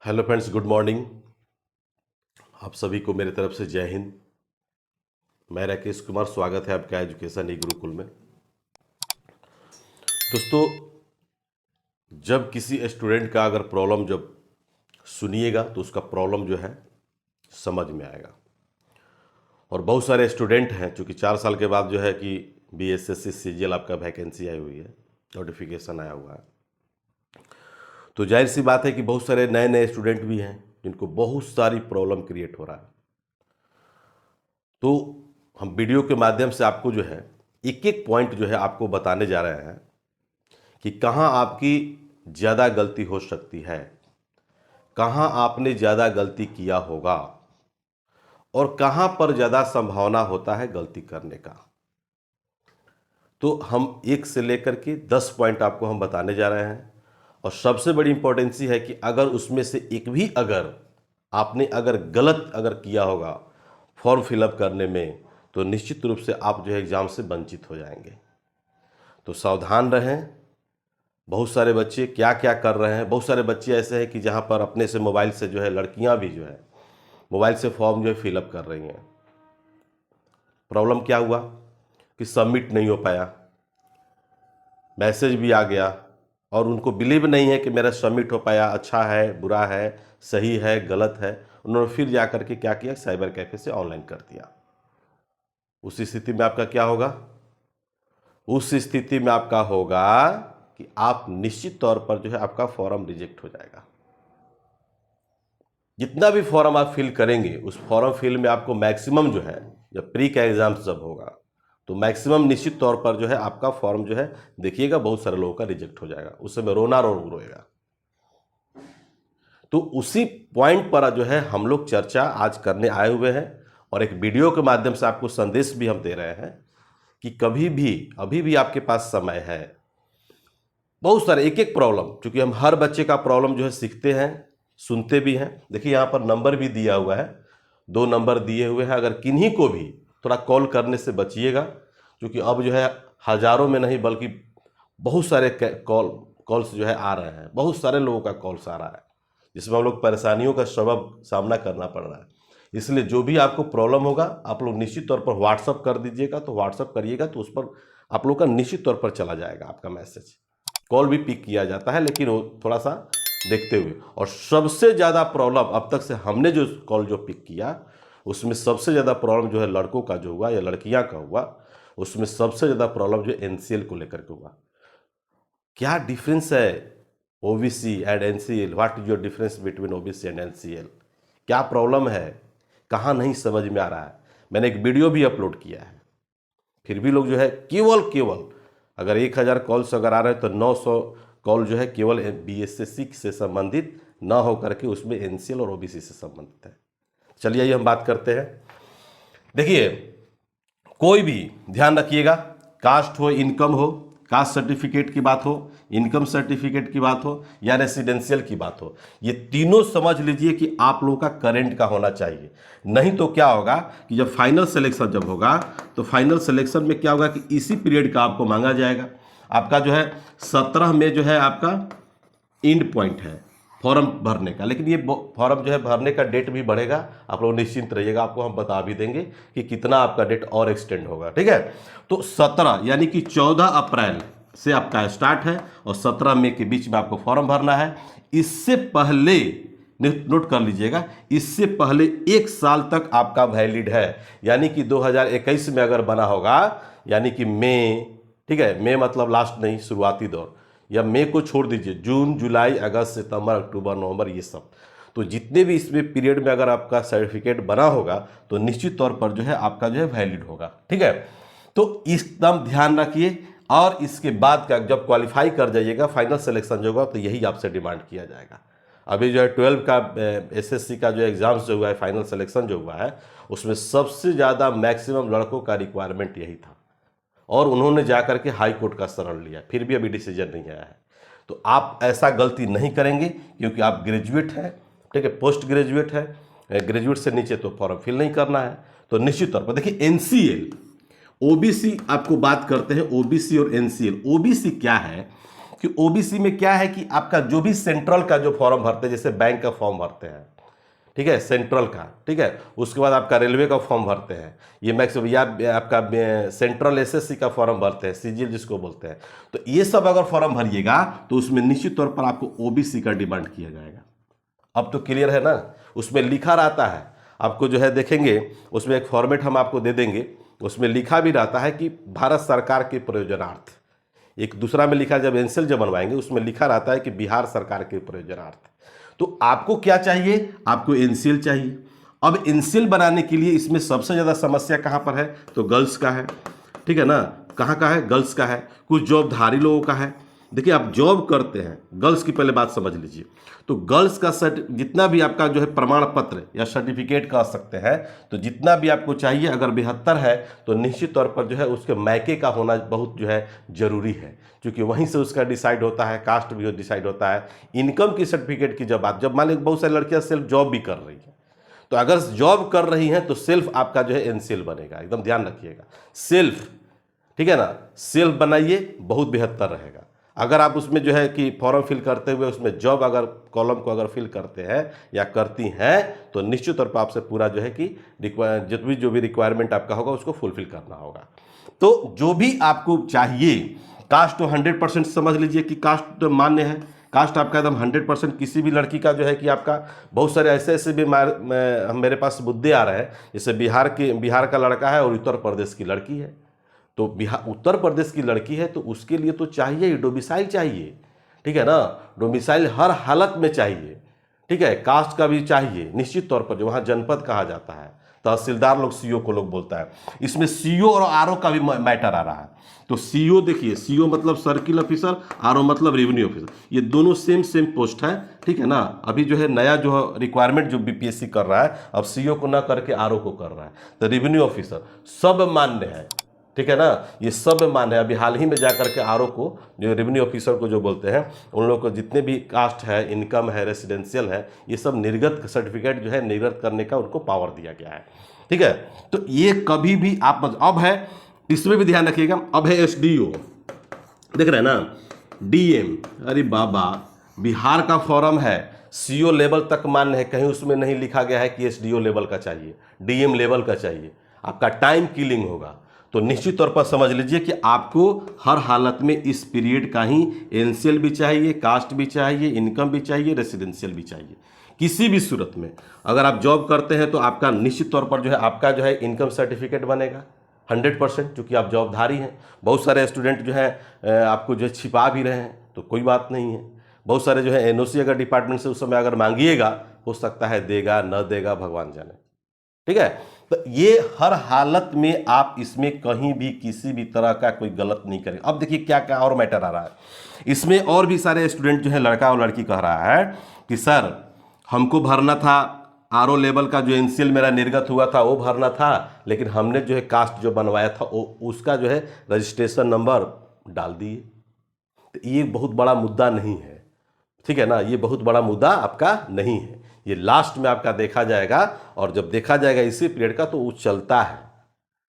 Hello friends, good morning. आप सभी को मेरे तरफ से जय हिंद। मैं राकेश कुमार, स्वागत है आपका एजुकेशन ई गुरुकुल में। दोस्तों, जब किसी स्टूडेंट का अगर प्रॉब्लम जब सुनिएगा तो उसका प्रॉब्लम जो है समझ में आएगा। और बहुत सारे स्टूडेंट हैं चूँकि 4 साल के बाद जो है कि BSSC CGL आपका वैकेंसी आई हुई है, नोटिफिकेशन आया हुआ है। तो जाहिर सी बात है कि बहुत सारे नए नए स्टूडेंट भी हैं जिनको बहुत सारी प्रॉब्लम क्रिएट हो रहा है। तो हम वीडियो के माध्यम से आपको जो है एक एक पॉइंट जो है आपको बताने जा रहे हैं कि कहाँ आपकी ज़्यादा गलती हो सकती है, कहाँ आपने ज़्यादा गलती किया होगा और कहाँ पर ज़्यादा संभावना होता है गलती करने का। तो हम 1 से लेकर के 10 पॉइंट आपको हम बताने जा रहे हैं। और सबसे बड़ी इंपॉर्टेंसी है कि अगर उसमें से एक भी अगर आपने गलत किया होगा फॉर्म फिलअप करने में, तो निश्चित रूप से आप जो है एग्ज़ाम से वंचित हो जाएंगे। तो सावधान रहें। बहुत सारे बच्चे क्या क्या कर रहे हैं, बहुत सारे बच्चे ऐसे हैं कि जहाँ पर अपने से मोबाइल से जो है लड़कियाँ भी जो है मोबाइल से फॉर्म जो है फिलअप कर रही हैं। प्रॉब्लम क्या हुआ कि सबमिट नहीं हो पाया, मैसेज भी आ गया और उनको बिलीव नहीं है कि मेरा सबमिट हो पाया, अच्छा है, बुरा है, सही है, गलत है। उन्होंने फिर जा कर के क्या किया, साइबर कैफे से ऑनलाइन कर दिया। उस स्थिति में आपका क्या होगा? उस स्थिति में आपका होगा कि आप निश्चित तौर पर जो है आपका फॉर्म रिजेक्ट हो जाएगा। जितना भी फॉर्म आप फिल करेंगे उस फॉर्म फिल में आपको मैक्सिमम जो है, जब प्री का एग्जाम जब होगा तो मैक्सिमम निश्चित तौर पर जो है आपका फॉर्म जो है देखिएगा बहुत सारे लोगों का रिजेक्ट हो जाएगा। उस समय रोना रोएगा। तो उसी पॉइंट पर जो है हम लोग चर्चा आज करने आए हुए हैं और एक वीडियो के माध्यम से आपको संदेश भी हम दे रहे हैं कि कभी भी अभी भी आपके पास समय है। बहुत सारे एक एक प्रॉब्लम, क्योंकि हम हर बच्चे का प्रॉब्लम जो है सीखते हैं, सुनते भी हैं। देखिए यहाँ पर नंबर भी दिया हुआ है, 2 नंबर दिए हुए हैं। अगर किन्हीं को भी थोड़ा कॉल करने से बचिएगा, क्योंकि अब जो है हज़ारों में नहीं बल्कि बहुत सारे कॉल्स जो है आ रहे हैं, बहुत सारे लोगों का कॉल्स आ रहा है, जिसमें हम लोग परेशानियों का सबब सामना करना पड़ रहा है। इसलिए जो भी आपको प्रॉब्लम होगा आप लोग निश्चित तौर पर व्हाट्सअप कर दीजिएगा। तो व्हाट्सअप करिएगा तो उस पर आप लोग का निश्चित तौर पर चला जाएगा आपका मैसेज। कॉल भी पिक किया जाता है लेकिन वो थोड़ा सा देखते हुए। और सबसे ज़्यादा प्रॉब्लम अब तक से हमने जो कॉल जो पिक किया उसमें सबसे ज़्यादा प्रॉब्लम जो है लड़कों का जो हुआ या लड़कियां का हुआ, उसमें सबसे ज़्यादा प्रॉब्लम जो NCL को लेकर के हुआ। क्या डिफरेंस है OBC and NCL? What is your difference between OBC and NCL? क्या प्रॉब्लम है, कहाँ नहीं समझ में आ रहा है? मैंने एक वीडियो भी अपलोड किया है, फिर भी लोग जो है केवल अगर 1000 कॉल्स अगर आ रहे हैं तो 900 कॉल जो है केवल BSSC से संबंधित ना हो करके उसमें NCL और OBC से संबंधित है। चलिए आइए हम बात करते हैं। देखिए, कोई भी ध्यान रखिएगा, कास्ट हो, इनकम हो, कास्ट सर्टिफिकेट की बात हो, इनकम सर्टिफिकेट की बात हो या रेसिडेंशियल की बात हो, ये तीनों समझ लीजिए कि आप लोगों का करंट का होना चाहिए। नहीं तो क्या होगा कि जब फाइनल सिलेक्शन जब होगा तो फाइनल सिलेक्शन में क्या होगा कि इसी पीरियड का आपको मांगा जाएगा। आपका जो है 17 में जो है आपका एंड पॉइंट है फॉर्म भरने का, लेकिन ये फॉर्म जो है भरने का डेट भी बढ़ेगा। आप लोग निश्चिंत रहिएगा, आपको हम बता भी देंगे कि कितना आपका डेट और एक्सटेंड होगा। ठीक है, तो 17 यानी कि 14 अप्रैल से आपका स्टार्ट है और 17 मई के बीच में आपको फॉर्म भरना है। इससे पहले नोट कर लीजिएगा, इससे पहले 1 साल तक आपका वैलिड है। यानी कि 2021 में अगर बना होगा यानी कि मई, ठीक है, मई मतलब लास्ट नहीं, शुरुआती दौर, या मई को छोड़ दीजिए, जून, जुलाई, अगस्त, सितंबर, अक्टूबर, नवंबर, ये सब, तो जितने भी इसमें पीरियड में अगर आपका सर्टिफिकेट बना होगा तो निश्चित तौर पर जो है आपका जो है वैलिड होगा। ठीक है, तो एकदम ध्यान रखिए। और इसके बाद का जब क्वालिफाई कर जाइएगा, फाइनल सिलेक्शन जो होगा तो यही आपसे डिमांड किया जाएगा। अभी जो है 12 का SSC का जो एग्ज़ाम्स जो हुआ है, फाइनल सिलेक्शन जो हुआ है, उसमें सबसे ज़्यादा मैक्सिमम लड़कों का रिक्वायरमेंट यही था और उन्होंने जाकर के हाई कोर्ट का शरण लिया, फिर भी अभी डिसीजन नहीं आया है। तो आप ऐसा गलती नहीं करेंगे क्योंकि आप ग्रेजुएट हैं, ठीक है, पोस्ट ग्रेजुएट है, ग्रेजुएट से नीचे तो फॉर्म फिल नहीं करना है। तो निश्चित तौर पर देखिए, NCL OBC आपको बात करते हैं, OBC और NCL। OBC क्या है? कि ओबीसी में क्या है कि आपका जो भी सेंट्रल का जो फॉर्म भरते हैं, जैसे बैंक का फॉर्म भरते हैं, ठीक है, सेंट्रल का, ठीक है, उसके बाद आपका रेलवे का फॉर्म भरते हैं, ये मैक्सिमम या आपका सेंट्रल एसएससी का फॉर्म भरते हैं, सीजीएल जिसको बोलते हैं, तो ये सब अगर फॉर्म भरिएगा तो उसमें निश्चित तौर पर आपको ओबीसी का डिमांड किया जाएगा। अब तो क्लियर है ना, उसमें लिखा रहता है आपको, जो है देखेंगे उसमें एक फॉर्मेट हम आपको दे देंगे, उसमें लिखा भी रहता है कि भारत सरकार के प्रयोजनार्थ। एक दूसरा में लिखा, जब एनसीएल जब बनवाएंगे उसमें लिखा रहता है कि बिहार सरकार के प्रयोजनार्थ। तो आपको क्या चाहिए, आपको एनसीएल चाहिए। अब एनसीएल बनाने के लिए इसमें सबसे ज़्यादा समस्या कहाँ पर है, तो गर्ल्स का है, ठीक है ना, कहाँ का है, गर्ल्स का है, कुछ जॉबधारी लोगों का है। देखिए आप जॉब करते हैं, गर्ल्स की पहले बात समझ लीजिए, तो गर्ल्स का जितना भी आपका जो है प्रमाण पत्र या सर्टिफिकेट कह सकते हैं, तो जितना भी आपको चाहिए, अगर 72 है तो निश्चित तौर पर जो है उसके मैके का होना बहुत जो है जरूरी है, क्योंकि वहीं से उसका डिसाइड होता है, कास्ट भी डिसाइड होता है। इनकम की सर्टिफिकेट की जब मान लीजिए बहुत सारी लड़कियां सेल्फ जॉब भी कर रही हैं, तो अगर जॉब कर रही हैं तो सेल्फ आपका जो है एनसीएल बनेगा, एकदम ध्यान रखिएगा, सेल्फ, ठीक है ना, सेल्फ बनाइए, बहुत बेहतर रहेगा। अगर आप उसमें जो है कि फॉर्म फिल करते हुए उसमें जॉब अगर कॉलम को अगर फिल करते हैं या करती हैं, तो निश्चित तौर पर आपसे पूरा जो है कि जो भी रिक्वायरमेंट आपका होगा उसको फुलफिल करना होगा। तो जो भी आपको चाहिए, कास्ट तो 100% समझ लीजिए कि कास्ट तो मान्य है, कास्ट आपका एकदम 100%। किसी भी लड़की का जो है कि आपका बहुत सारे ऐसे भी मेरे पास मुद्दे आ रहे हैं, जैसे बिहार का लड़का है और उत्तर प्रदेश की लड़की है, तो उत्तर प्रदेश की लड़की है तो उसके लिए तो चाहिए ही डोमिसाइल चाहिए, ठीक है ना, डोमिसाइल हर हालत में चाहिए, ठीक है, कास्ट का भी चाहिए निश्चित तौर पर, जो वहाँ जनपद कहा जाता है, तहसीलदार लोग सीओ को लोग बोलता है, इसमें सीओ और आरओ का भी मैटर आ रहा है। तो सीओ देखिए, सीओ मतलब सर्किल ऑफिसर, आरओ मतलब रेवेन्यू ऑफिसर, ये दोनों सेम पोस्ट है, ठीक है ना। अभी जो है नया जो रिक्वायरमेंट जो बीपीएससी कर रहा है, अब सीओ को ना करके आरओ को कर रहा है, तो रेवेन्यू ऑफिसर सब मान्य है, ठीक है ना, ये सब मान्य है। अभी हाल ही में जाकर के आरओ को, जो रेवेन्यू ऑफिसर को जो बोलते हैं, उन लोगों को जितने भी कास्ट है, इनकम है, रेसिडेंशियल है, ये सब निर्गत सर्टिफिकेट जो है निर्गत करने का उनको पावर दिया गया है, ठीक है। तो ये कभी भी आप, अब है इसमें भी ध्यान रखिएगा, अब है एसडीओ, देख रहे हैं ना, डीएम, अरे बाबा बिहार का फॉर्म है, सीओ लेवल तक मान्य है, कहीं उसमें नहीं लिखा गया है कि एसडीओ लेवल का चाहिए, डीएम लेवल का चाहिए, आपका टाइम किलिंग होगा। तो निश्चित तौर पर समझ लीजिए कि आपको हर हालत में इस पीरियड का ही एनसीएल भी चाहिए, कास्ट भी चाहिए, इनकम भी चाहिए, रेसिडेंशियल भी चाहिए। किसी भी सूरत में अगर आप जॉब करते हैं तो आपका निश्चित तौर पर जो है आपका जो है इनकम सर्टिफिकेट बनेगा 100%, क्योंकि आप जॉबधारी हैं। बहुत सारे स्टूडेंट जो है आपको जो छिपा भी रहे हैं, तो कोई बात नहीं है। बहुत सारे जो है एनओसी अगर डिपार्टमेंट से उस समय अगर मांगिएगा, हो सकता है देगा न देगा भगवान जाने, ठीक है। तो ये हर हालत में आप इसमें कहीं भी किसी भी तरह का कोई गलत नहीं करें। अब देखिए क्या क्या और मैटर आ रहा है इसमें, और भी सारे स्टूडेंट जो है लड़का और लड़की कह रहा है कि सर हमको भरना था आरओ लेवल का, जो एनसीएल मेरा निर्गत हुआ था वो भरना था, लेकिन हमने जो है कास्ट जो बनवाया था उसका जो है रजिस्ट्रेशन नंबर डाल दिए। तो ये बहुत बड़ा मुद्दा नहीं है, ठीक है ना, ये बहुत बड़ा मुद्दा आपका नहीं है, ये लास्ट में आपका देखा जाएगा, और जब देखा जाएगा इसी पीरियड का तो वो चलता है,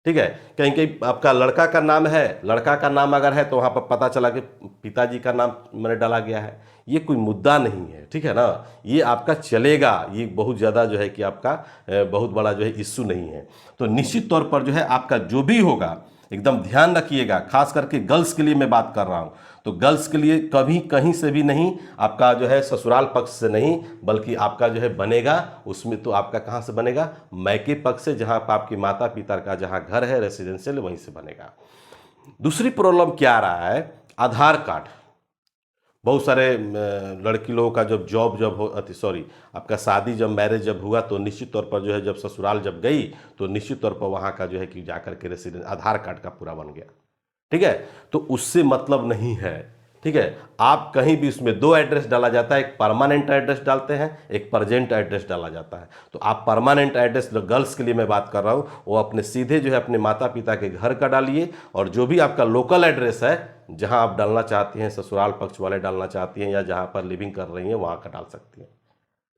ठीक है। कहीं कहीं आपका लड़का का नाम है, लड़का का नाम अगर है तो वहाँ पर पता चला कि पिताजी का नाम मैंने डाला गया है, ये कोई मुद्दा नहीं है, ठीक है ना, ये आपका चलेगा, ये बहुत ज़्यादा जो है कि आपका बहुत बड़ा जो है इश्यू नहीं है। तो निश्चित तौर पर जो है आपका जो भी होगा एकदम ध्यान रखिएगा, खास करके गर्ल्स के लिए मैं बात कर रहा हूँ, तो गर्ल्स के लिए कभी कहीं से भी नहीं, आपका जो है ससुराल पक्ष से नहीं, बल्कि आपका जो है बनेगा उसमें, तो आपका कहाँ से बनेगा, मैके पक्ष से, जहाँ पर आपके माता पिता का जहाँ घर है रेसिडेंशियल, वहीं से बनेगा। दूसरी प्रॉब्लम क्या आ रहा है, आधार कार्ड। बहुत सारे लड़की लोगों का जब आपका शादी जब मैरिज जब हुआ, तो निश्चित तौर पर जो है जब ससुराल जब गई, तो निश्चित तौर पर वहाँ का जो है कि जाकर के रेसिडेंस आधार कार्ड का पूरा बन गया, ठीक है। तो उससे मतलब नहीं है, ठीक है। आप कहीं भी उसमें दो एड्रेस डाला जाता है, एक परमानेंट एड्रेस डालते हैं, एक प्रेजेंट एड्रेस डाला जाता है। तो आप परमानेंट एड्रेस, गर्ल्स के लिए मैं बात कर रहा हूँ, वो अपने सीधे जो है अपने माता पिता के घर का डालिए, और जो भी आपका लोकल एड्रेस है जहाँ आप डालना चाहती हैं, ससुराल पक्ष वाले डालना चाहती हैं, या जहाँ पर लिविंग कर रही हैं वहाँ का डाल सकती हैं,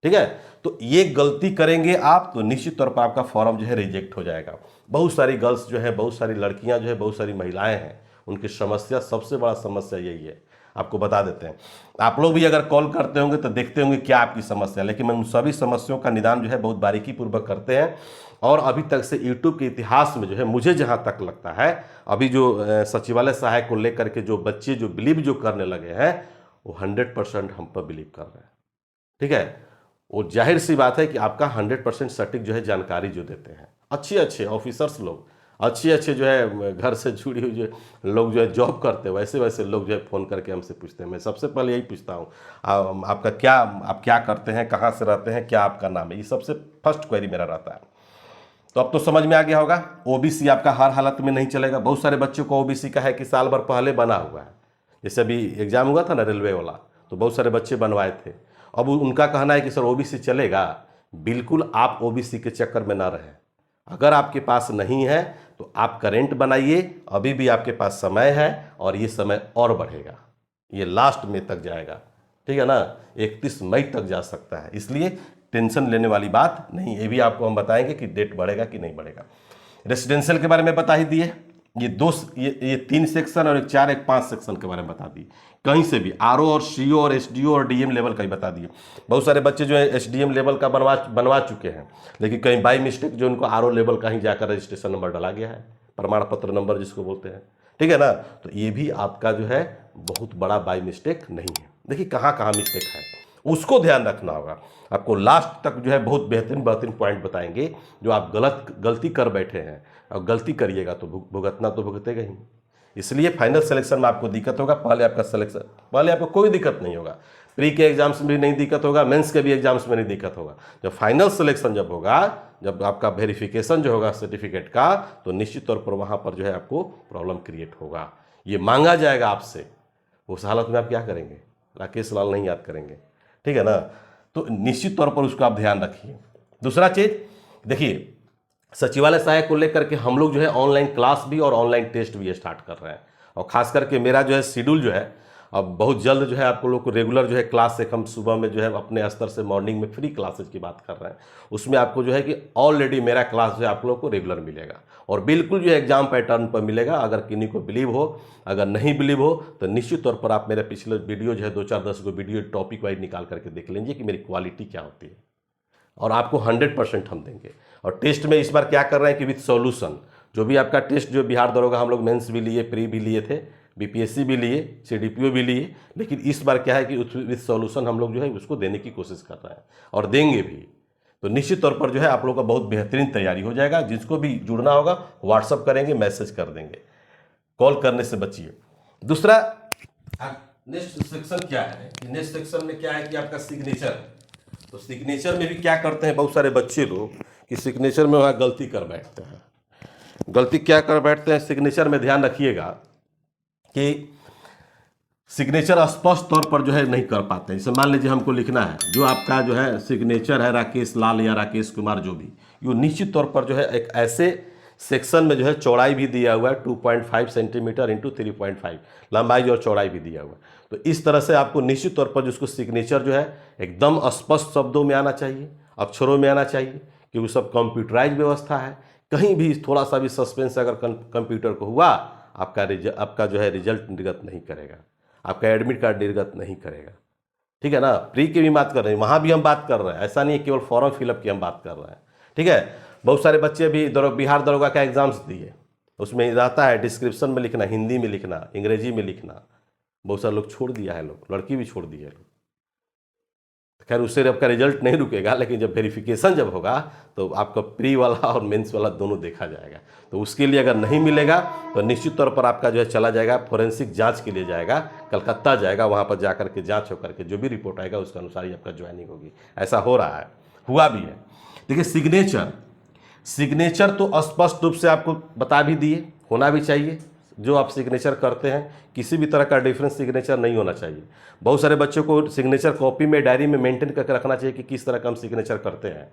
ठीक है। तो ये गलती करेंगे आप तो निश्चित तौर पर आपका फॉर्म जो है रिजेक्ट हो जाएगा। बहुत सारी गर्ल्स जो है, बहुत सारी लड़कियां जो है, बहुत सारी महिलाएं हैं, उनकी समस्या, सबसे बड़ा समस्या यही है। आपको बता देते हैं। आप लोग भी अगर कॉल करते होंगे तो देखते होंगे क्या आपकी समस्या है, लेकिन हम सभी समस्याओं का निदान जो है बहुत बारीकी पूर्वक करते हैं। और अभी तक से यूट्यूब के इतिहास में जो है मुझे जहाँ तक लगता है, अभी जो सचिवालय सहायक को लेकर के जो बच्चे जो बिलीव जो करने लगे हैं वो 100% हम पर बिलीव कर रहे हैं। ठीक है, वो जाहिर सी बात है कि आपका 100% सटीक जो है जानकारी जो देते हैं। अच्छे अच्छे ऑफिसर्स लोग, अच्छे अच्छे जो है घर से जुड़ी हुई जो लोग जो है जॉब करते हैं, वैसे वैसे लोग जो है फ़ोन करके हमसे पूछते हैं। मैं सबसे पहले यही पूछता हूँ, आपका क्या, आप क्या करते हैं, कहाँ से रहते हैं, क्या आपका नाम है, ये सबसे फर्स्ट क्वेरी मेरा रहता है। तो अब तो समझ में आ गया होगा, ओबीसी आपका हर हालत में नहीं चलेगा। बहुत सारे बच्चों को ओबीसी का है कि साल भर पहले बना हुआ है, जैसे अभी एग्जाम हुआ था ना रेलवे वाला, तो बहुत सारे बच्चे बनवाए थे। अब उनका कहना है कि सर ओबीसी चलेगा। बिल्कुल आप ओबीसी के चक्कर में ना रहें। अगर आपके पास नहीं है तो आप करेंट बनाइए, अभी भी आपके पास समय है और ये समय और बढ़ेगा, ये लास्ट में तक जाएगा। ठीक है ना, 31 मई तक जा सकता है, इसलिए टेंशन लेने वाली बात नहीं। ये भी आपको हम बताएंगे कि डेट बढ़ेगा कि नहीं बढ़ेगा। रेसिडेंशियल के बारे में बता ही दिए, ये 3 सेक्शन और एक 4 एक 5 सेक्शन के बारे में बता दिए। कहीं से भी आरओ और सीओ और एसडीओ और डीएम लेवल का ही बता दिए। बहुत सारे बच्चे जो है एसडीएम लेवल का बनवा चुके हैं, लेकिन कहीं बाई मिस्टेक जो उनको आरओ लेवल का ही जाकर रजिस्ट्रेशन नंबर डाला गया है, प्रमाण पत्र नंबर जिसको बोलते हैं। ठीक है ना, तो ये भी आपका जो है बहुत बड़ा बाई मिस्टेक नहीं है। देखिए कहाँ कहाँ मिस्टेक है उसको ध्यान रखना होगा। आपको लास्ट तक जो है बहुत बेहतरीन बेहतरीन पॉइंट बताएंगे। जो आप गलती कर बैठे हैं और गलती करिएगा तो भुगतना तो भुगतेगा ही। इसलिए फाइनल सिलेक्शन में आपको दिक्कत होगा, पहले आपको कोई दिक्कत नहीं होगा। प्री के एग्जाम्स में भी नहीं दिक्कत होगा, मेंस के भी एग्जाम्स में नहीं दिक्कत होगा। जब फाइनल सिलेक्शन जब होगा, जब आपका वेरिफिकेशन जो होगा सर्टिफिकेट का, तो निश्चित तौर पर वहाँ पर जो है आपको प्रॉब्लम क्रिएट होगा। ये मांगा जाएगा आपसे, उस हालत में आप क्या करेंगे? राकेश लाल नहीं याद करेंगे। ठीक है ना, तो निश्चित तौर पर उसको आप ध्यान रखिए। दूसरा चीज़ देखिए, सचिवालय सहायक को लेकर के हम लोग जो है ऑनलाइन क्लास भी और ऑनलाइन टेस्ट भी स्टार्ट कर रहे हैं। और खास करके मेरा जो है शेड्यूल जो है अब बहुत जल्द जो है आपको लोग को रेगुलर जो है क्लास से हम सुबह में जो है अपने स्तर से मॉर्निंग में फ्री क्लासेज की बात कर रहे हैं। उसमें आपको जो है कि ऑलरेडी मेरा क्लास जो है आप लोग को रेगुलर मिलेगा और बिल्कुल जो है एग्जाम पैटर्न पर मिलेगा। अगर किन्हीं को बिलीव हो, अगर नहीं बिलीव हो तो निश्चित तौर पर आप मेरे पिछले वीडियो जो है 2-4-10 को वीडियो टॉपिक वाइज निकाल करके देख लीजिए कि मेरी क्वालिटी क्या होती है, और आपको 100% हम देंगे। और टेस्ट में इस बार क्या कर रहे हैं कि विथ सॉल्यूशन, जो भी आपका टेस्ट जो बिहार दरोगा हम लोग मेंस भी लिए, प्री भी लिए थे, बीपीएससी भी लिए, सीडीपीओ भी लिए, लेकिन इस बार क्या है कि विथ सॉल्यूशन हम लोग जो है उसको देने की कोशिश कर रहे हैं और देंगे भी। तो निश्चित तौर पर जो है आप लोगों का बहुत बेहतरीन तैयारी हो जाएगा। जिसको भी जुड़ना होगा व्हाट्सअप करेंगे, मैसेज कर देंगे, कॉल करने से बचिए। दूसरा नेक्स्ट सेक्शन क्या है कि नेक्स्ट सेक्शन में क्या है कि आपका सिग्नेचर। तो सिग्नेचर में भी क्या करते हैं बहुत सारे बच्चे लोग कि सिग्नेचर में वहाँ गलती कर बैठते हैं। गलती क्या कर बैठते हैं सिग्नेचर में, ध्यान रखिएगा कि सिग्नेचर स्पष्ट तौर पर जो है नहीं कर पाते हैं। जैसे मान लीजिए हमको लिखना है, जो आपका जो है सिग्नेचर है राकेश लाल या राकेश कुमार जो भी, ये निश्चित तौर पर जो है एक ऐसे सेक्शन में जो है चौड़ाई भी दिया हुआ है 2.5 सेंटीमीटर इंटू 3.5, लंबाई और चौड़ाई भी दिया हुआ है। तो इस तरह से आपको निश्चित तौर पर जिसको सिग्नेचर जो है एकदम स्पष्ट शब्दों में आना चाहिए, अक्षरों में आना चाहिए, क्योंकि सब कंप्यूटराइज व्यवस्था है। कहीं भी थोड़ा सा भी सस्पेंस अगर कंप्यूटर को हुआ, आपका जो है रिजल्ट निर्गत नहीं करेगा, आपका एडमिट कार्ड निर्गत नहीं करेगा। ठीक है ना, प्री की भी बात कर रहे हैं, वहाँ भी हम बात कर रहे हैं, ऐसा नहीं है केवल फॉर्म फिलअप की हम बात कर रहे हैं। ठीक है, बहुत सारे बच्चे भी बिहार दरोगा का एग्जाम्स दिए, उसमें रहता है डिस्क्रिप्शन में लिखना, हिंदी में लिखना, अंग्रेजी में लिखना। बहुत सारे लोग छोड़ दिया है, लोग लड़की भी छोड़ दी है लोग। खैर उससे आपका रिजल्ट नहीं रुकेगा, लेकिन जब वेरिफिकेशन जब होगा तो आपका प्री वाला और मेंस वाला दोनों देखा जाएगा। तो उसके लिए अगर नहीं मिलेगा तो निश्चित तौर पर आपका जो है चला जाएगा फॉरेंसिक जांच के लिए जाएगा, कलकत्ता जाएगा, वहाँ पर जाकर के जांच होकर के जो भी रिपोर्ट आएगा उसके अनुसार ही आपका ज्वाइनिंग होगी। ऐसा हो रहा है, हुआ भी है। देखिए सिग्नेचर तो स्पष्ट रूप से आपको बता भी दिए, होना भी चाहिए। जो आप सिग्नेचर करते हैं किसी भी तरह का डिफरेंस सिग्नेचर नहीं होना चाहिए। बहुत सारे बच्चों को सिग्नेचर कॉपी में डायरी में मेंटेन करके रखना चाहिए कि किस तरह का हम सिग्नेचर करते हैं।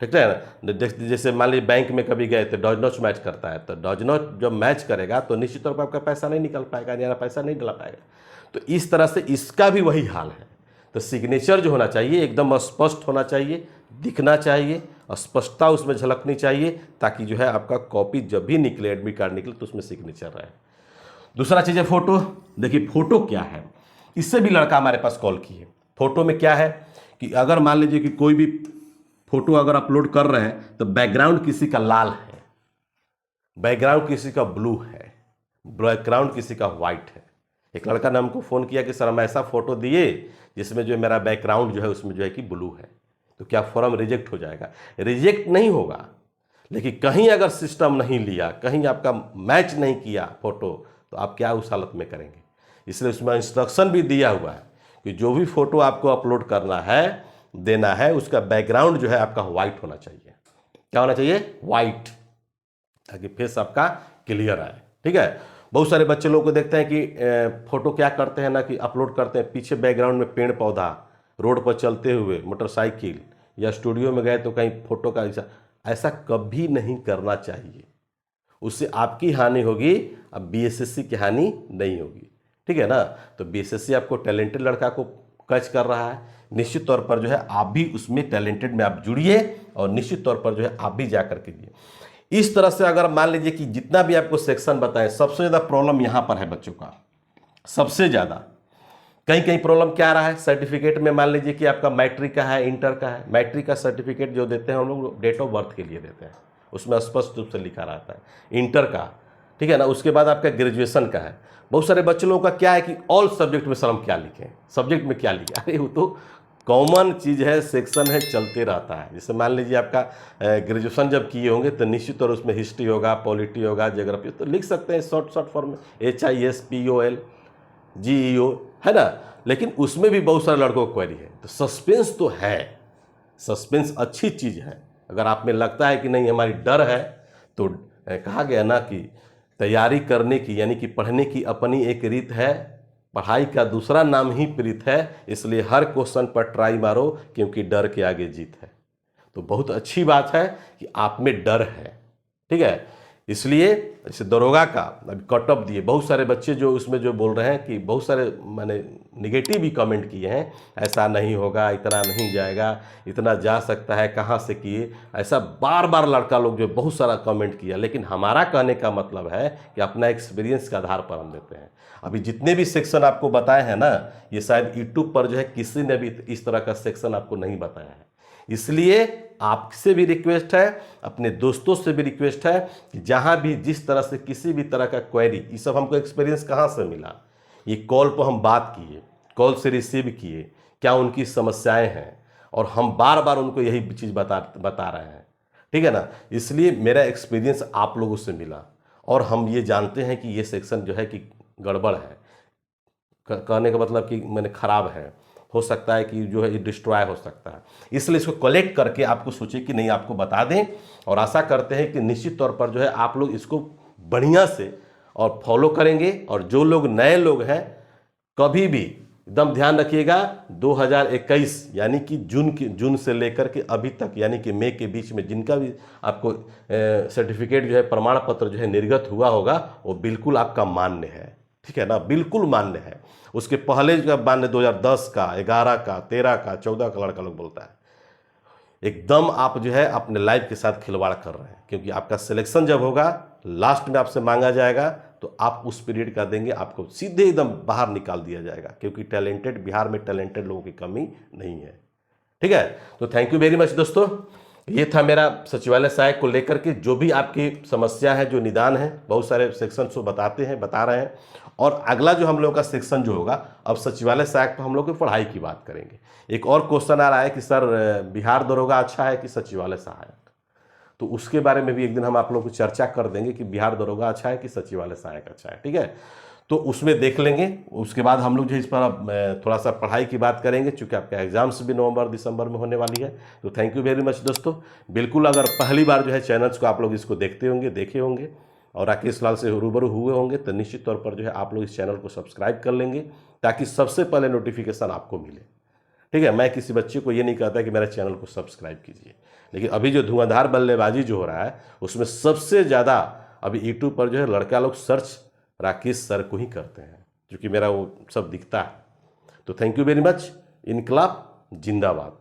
ठीक है ना, जैसे मान लीजिए बैंक में कभी गए तो डज नॉट मैच करता है, तो डज नॉट जब मैच करेगा तो निश्चित तौर पर आपका पैसा नहीं निकल पाएगा, या पैसा नहीं डला पाएगा। तो इस तरह से इसका भी वही हाल है। तो सिग्नेचर जो होना चाहिए एकदम स्पष्ट होना चाहिए, दिखना चाहिए, स्पष्टता उसमें झलकनी चाहिए, ताकि जो है आपका कॉपी जब भी निकले, एडमिट कार्ड निकले, तो उसमें सिग्नेचर रहे। दूसरा चीज़ है फोटो। देखिए फोटो क्या है, इससे भी लड़का हमारे पास कॉल किए। फोटो में क्या है कि अगर मान लीजिए कि कोई भी फोटो अगर अपलोड कर रहे हैं तो बैकग्राउंड किसी का लाल है, बैकग्राउंड किसी का ब्लू है, बैकग्राउंड किसी का व्हाइट है। एक लड़का ने हमको फ़ोन किया कि सर हम ऐसा फोटो दिए जिसमें जो है मेरा बैकग्राउंड जो है उसमें जो है कि ब्लू है, तो क्या फॉर्म रिजेक्ट हो जाएगा? रिजेक्ट नहीं होगा, लेकिन कहीं अगर सिस्टम नहीं लिया, कहीं आपका मैच नहीं किया फोटो, तो आप क्या उस हालत में करेंगे? इसलिए उसमें इंस्ट्रक्शन भी दिया हुआ है कि जो भी फोटो आपको अपलोड करना है, देना है, उसका बैकग्राउंड जो है आपका व्हाइट होना चाहिए। क्या होना चाहिए? व्हाइट, ताकि फेस आपका क्लियर आए। ठीक है। बहुत सारे बच्चे लोग को देखते हैं कि फोटो क्या करते हैं ना कि अपलोड करते हैं, पीछे बैकग्राउंड में पेड़ पौधा, रोड पर चलते हुए, मोटरसाइकिल, या स्टूडियो में गए तो कहीं फोटो का ऐसा कभी नहीं करना चाहिए। उससे आपकी हानि होगी, अब बीएसएससी की हानि नहीं होगी। ठीक है ना। तो बीएसएससी आपको टैलेंटेड लड़का को कैच कर रहा है, निश्चित तौर पर जो है आप भी उसमें टैलेंटेड में आप जुड़िए और निश्चित तौर पर जो है आप भी जा करके दिए। इस तरह से अगर मान लीजिए कि जितना भी आपको सेक्शन बताएं, सबसे ज़्यादा प्रॉब्लम यहाँ पर है बच्चों का, सबसे ज़्यादा। कहीं कहीं प्रॉब्लम क्या रहा है, सर्टिफिकेट में मान लीजिए कि आपका मैट्रिक का है, इंटर का है। मैट्रिक का सर्टिफिकेट जो देते हैं हम लोग डेट ऑफ बर्थ के लिए देते हैं, उसमें स्पष्ट रूप से लिखा रहता है। इंटर का, ठीक है ना, उसके बाद आपका ग्रेजुएशन का है। बहुत सारे बच्चे लोगों का क्या है कि ऑल सब्जेक्ट में सर हम क्या लिखें, सब्जेक्ट में क्या लिखें? अरे वो तो कॉमन चीज़ है, सेक्शन है, चलते रहता है। जैसे मान लीजिए आपका ग्रेजुएशन जब किए होंगे तो निश्चित तौर उसमें हिस्ट्री होगा, पॉलिटी होगा, ज्योग्राफी, तो लिख सकते हैं शॉर्ट फॉर्म में HIS POL GEO, है ना। लेकिन उसमें भी बहुत सारे लड़कों को क्वेरी है। तो सस्पेंस तो है, सस्पेंस अच्छी चीज़ है। अगर आप में लगता है कि नहीं हमारी डर है, तो कहा गया ना कि तैयारी करने की यानी कि पढ़ने की अपनी एक रीत है, पढ़ाई का दूसरा नाम ही प्रीत है। इसलिए हर क्वेश्चन पर ट्राई मारो, क्योंकि डर के आगे जीत है। तो बहुत अच्छी बात है कि आप में डर है। ठीक है। इसलिए जैसे दरोगा का अभी कट ऑफ दिए, बहुत सारे बच्चे जो उसमें जो बोल रहे हैं कि बहुत सारे मैंने निगेटिव भी कमेंट किए हैं, ऐसा नहीं होगा, इतना नहीं जाएगा, इतना जा सकता है, कहाँ से किए, ऐसा बार बार लड़का लोग जो बहुत सारा कमेंट किया। लेकिन हमारा कहने का मतलब है कि अपना एक्सपीरियंस के आधार पर हम देते हैं। अभी जितने भी सेक्शन आपको बताए हैं ना, ये शायद यूट्यूब पर जो है किसी ने भी इस तरह का सेक्शन आपको नहीं बताया है। इसलिए आपसे भी रिक्वेस्ट है, अपने दोस्तों से भी रिक्वेस्ट है कि जहाँ भी जिस तरह से किसी भी तरह का क्वेरी, ये सब हमको एक्सपीरियंस कहाँ से मिला? ये कॉल पर हम बात किए, कॉल से रिसीव किए, क्या उनकी समस्याएं हैं, और हम बार बार उनको यही चीज़ बता रहे हैं। ठीक है ना। इसलिए मेरा एक्सपीरियंस आप लोगों से मिला, और हम ये जानते हैं कि ये सेक्शन जो है कि गड़बड़ है। कहने का मतलब कि मैंने खराब है, हो सकता है कि जो है ये डिस्ट्रॉय हो सकता है। इसलिए इसको कलेक्ट करके आपको सोचे कि नहीं आपको बता दें, और आशा करते हैं कि निश्चित तौर पर जो है आप लोग इसको बढ़िया से और फॉलो करेंगे। और जो लोग नए लोग हैं, कभी भी एकदम ध्यान रखिएगा, 2021 यानी कि जून से लेकर के अभी तक यानी कि मई के बीच में जिनका भी आपको सर्टिफिकेट जो है, प्रमाण पत्र जो है निर्गत हुआ होगा, वो बिल्कुल आपका मान्य है। ठीक है ना, बिल्कुल मान्य है। उसके पहले का मान्य 2010 का, 11 का, 13 का, 14 का लड़का लोग बोलता है। एकदम आप जो है अपने लाइफ के साथ खिलवाड़ कर रहे हैं, क्योंकि आपका सिलेक्शन जब होगा, लास्ट में आपसे मांगा जाएगा, तो आप उस पीरियड का देंगे, आपको सीधे एकदम बाहर निकाल दिया जाएगा, क्योंकि टैलेंटेड, बिहार में टैलेंटेड लोगों की कमी नहीं है। ठीक है। तो थैंक यू वेरी मच दोस्तों। ये था मेरा सचिवालय सहायक को लेकर के जो भी आपकी समस्या है, जो निदान है। बहुत सारे सेक्शन को बता रहे हैं। और अगला जो हम लोग का सेक्शन जो होगा, अब सचिवालय सहायक पर हम लोग की पढ़ाई की बात करेंगे। एक और क्वेश्चन आ रहा है कि सर बिहार दरोगा अच्छा है कि सचिवालय सहायक? तो उसके बारे में भी एक दिन हम आप लोग को चर्चा कर देंगे कि बिहार दरोगा अच्छा है कि सचिवालय सहायक अच्छा है। ठीक है। तो उसमें देख लेंगे। उसके बाद हम लोग जो इस पर थोड़ा सा पढ़ाई की बात करेंगे, चूँकि आपका एग्जाम्स भी नवंबर दिसंबर में होने वाली है। तो थैंक यू वेरी मच दोस्तों। बिल्कुल अगर पहली बार जो है चैनल्स को आप लोग इसको देखे होंगे और राकेश लाल से रूबरू हुए होंगे, तो निश्चित तौर पर जो है आप लोग इस चैनल को सब्सक्राइब कर लेंगे, ताकि सबसे पहले नोटिफिकेशन आपको मिले। ठीक है। मैं किसी बच्चे को ये नहीं कहता कि मेरा चैनल को सब्सक्राइब कीजिए, लेकिन अभी जो धुआंधार बल्लेबाजी जो हो रहा है, उसमें सबसे ज़्यादा अभी यूट्यूब पर जो है लड़का लोग सर्च राकेश सर को ही करते हैं, क्योंकि मेरा वो सब दिखता है। तो थैंक यू वेरी मच। इनकलाब जिंदाबाद।